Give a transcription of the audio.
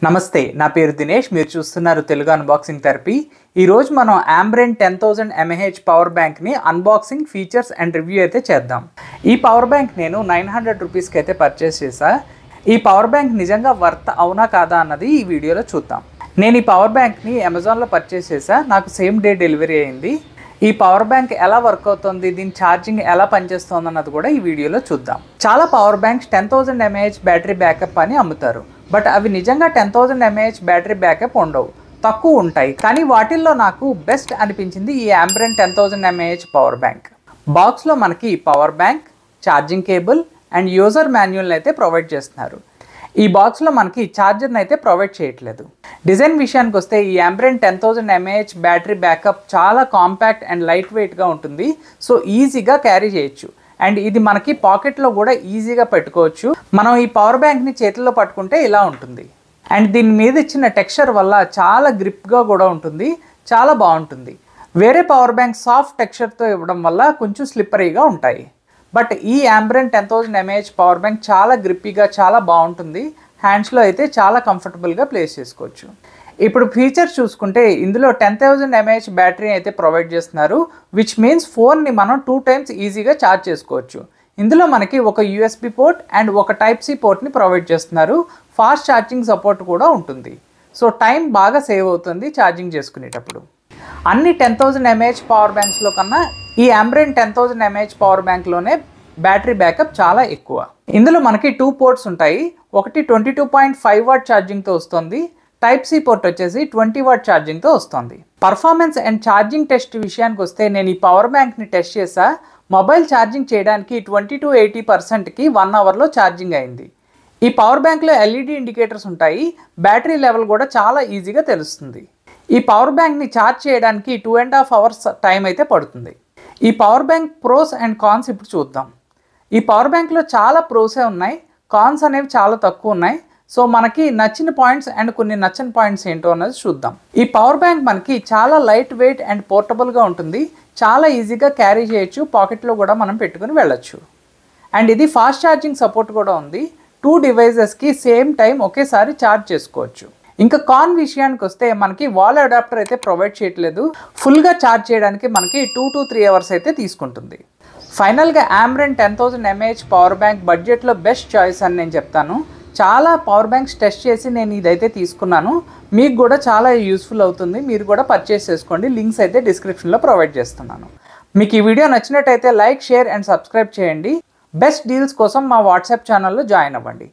నమస్తే, నా పేరు దినేష్. మీరు చూస్తున్నారు తెలుగు అన్బాక్సింగ్ థెరపీ. ఈరోజు మనం ఆంబ్రెన్ 10,000 mAh పవర్ బ్యాంక్ని అన్బాక్సింగ్, ఫీచర్స్ అండ్ రివ్యూ అయితే చేద్దాం. ఈ పవర్ బ్యాంక్ నేను 900 రూపీస్కి అయితే పర్చేస్ చేశా. ఈ పవర్ బ్యాంక్ నిజంగా వర్త్ అవునా కాదా అన్నది ఈ వీడియోలో చూద్దాం. నేను ఈ పవర్ బ్యాంక్ని అమెజాన్లో పర్చేస్ చేశా. నాకు సేమ్ డే డెలివరీ అయింది. ఈ పవర్ బ్యాంక్ ఎలా వర్క్ అవుతుంది, దీని ఛార్జింగ్ ఎలా పనిచేస్తుంది అన్నది కూడా ఈ వీడియోలో చూద్దాం. చాలా power banks 10,000 mAh battery backup అని అమ్ముతారు. బట్ అవి నిజంగా 10,000 mAh బ్యాటరీ బ్యాకప్ ఉండవు, తక్కువ ఉంటాయి. కానీ వాటిల్లో నాకు బెస్ట్ అనిపించింది ఈ ఆంబ్రెన్ 10,000 mAh పవర్ బ్యాంక్. బాక్స్లో మనకి power bank, charging cable and user మాన్యువల్ని అయితే ప్రొవైడ్ చేస్తున్నారు. ఈ బాక్స్లో మనకి ఛార్జర్ని అయితే ప్రొవైడ్ చేయట్లేదు. డిజైన్ విషయానికి వస్తే ఈ ఆంబ్రెన్ 10,000 mAh బ్యాటరీ బ్యాకప్ చాలా కాంపాక్ట్ అండ్ లైట్ వెయిట్గా ఉంటుంది. సో ఈజీగా క్యారీ చేయొచ్చు. అండ్ ఇది మనకి పాకెట్లో కూడా ఈజీగా పెట్టుకోవచ్చు. మనం ఈ పవర్ బ్యాంక్ని చేతుల్లో పట్టుకుంటే ఇలా ఉంటుంది. అండ్ దీని మీద ఇచ్చిన టెక్స్చర్ వల్ల చాలా గ్రిప్గా కూడా ఉంటుంది, చాలా బాగుంటుంది. వేరే పవర్ బ్యాంక్ సాఫ్ట్ టెక్స్చర్తో ఇవ్వడం వల్ల కొంచెం స్లిప్పరీగా ఉంటాయి. బట్ ఈ ఆంబ్రెన్ 10,000 mAh పవర్ బ్యాంక్ చాలా గ్రిప్పీగా, చాలా బాగుంటుంది. హ్యాండ్స్లో అయితే చాలా కంఫర్టబుల్గా ప్లేస్ చేసుకోవచ్చు. ఇప్పుడు ఫీచర్స్ చూసుకుంటే ఇందులో 10,000 mAh బ్యాటరీ అయితే ప్రొవైడ్ చేస్తున్నారు, విచ్ మీన్స్ ఫోన్ని మనం 2 times ఈజీగా ఛార్జ్ చేసుకోవచ్చు. ఇందులో మనకి ఒక USB పోర్ట్ అండ్ ఒక Type-C పోర్ట్ని ప్రొవైడ్ చేస్తున్నారు. ఫాస్ట్ ఛార్జింగ్ సపోర్ట్ కూడా ఉంటుంది. సో టైం బాగా సేవ్ అవుతుంది ఛార్జింగ్ చేసుకునేటప్పుడు. అన్ని 10,000 mAh పవర్ బ్యాంక్స్లో కన్నా ఈ Ambrane 10,000 mAh power బ్యాంక్లోనే battery backup చాలా ఎక్కువ. ఇందులో మనకి 2 పోర్ట్స్ ఉంటాయి. ఒకటి 22.5 వాట్ ఛార్జింగ్తో వస్తుంది. Type-C పోర్ట్ వచ్చేసి 20 వాట్ ఛార్జింగ్తో వస్తుంది. పర్ఫార్మెన్స్ అండ్ ఛార్జింగ్ టెస్ట్ విషయానికి వస్తే నేను ఈ పవర్ బ్యాంక్ని టెస్ట్ చేసా. మొబైల్ ఛార్జింగ్ చేయడానికి 20 to 80%కి 1 అవర్లో ఛార్జింగ్ అయింది. ఈ పవర్ బ్యాంక్లో LED ఇండికేటర్స్ ఉంటాయి. బ్యాటరీ లెవెల్ కూడా చాలా ఈజీగా తెలుస్తుంది. ఈ పవర్ బ్యాంక్ని ఛార్జ్ చేయడానికి 2.5 hours టైం అయితే పడుతుంది. ఈ power bank pros and cons ఇప్పుడు చూద్దాం. ఈ పవర్ బ్యాంక్లో చాలా ప్రోసే ఉన్నాయి, కాన్స్ అనేవి చాలా తక్కువ ఉన్నాయి. సో మనకి నచ్చిన పాయింట్స్ అండ్ కొన్ని నచ్చని పాయింట్స్ ఏంటో అన్నది చూద్దాం. ఈ పవర్ బ్యాంక్ మనకి చాలా లైట్ వెయిట్ అండ్ పోర్టబుల్గా ఉంటుంది. చాలా ఈజీగా క్యారీ చేయొచ్చు, పాకెట్లో కూడా మనం పెట్టుకుని వెళ్ళొచ్చు. అండ్ ఇది ఫాస్ట్ ఛార్జింగ్ సపోర్ట్ కూడా ఉంది. 2 డివైజెస్కి సేమ్ టైం ఒకేసారి ఛార్జ్ చేసుకోవచ్చు. ఇంకా కాన్ విషయానికి వస్తే మనకి వాల్ అడాప్టర్ అయితే ప్రొవైడ్ చేయట్లేదు. ఫుల్గా ఛార్జ్ చేయడానికి మనకి 2 to 3 hours అయితే తీసుకుంటుంది. ఫైనల్గా ఆంబ్రెన్ 10,000 mAh పవర్ బ్యాంక్ బడ్జెట్లో బెస్ట్ చాయిస్ అని నేను చెప్తాను. చాలా పవర్ బ్యాంక్స్ టెస్ట్ చేసి నేను ఇదైతే తీసుకున్నాను. మీకు కూడా చాలా యూస్ఫుల్ అవుతుంది. మీరు కూడా పర్చేస్ చేసుకోండి. లింక్స్ అయితే డిస్క్రిప్షన్లో ప్రొవైడ్ చేస్తున్నాను. మీకు ఈ వీడియో నచ్చినట్టయితే లైక్, షేర్ అండ్ సబ్స్క్రైబ్ చేయండి. బెస్ట్ డీల్స్ కోసం మా వాట్సాప్ ఛానల్లో జాయిన్ అవ్వండి.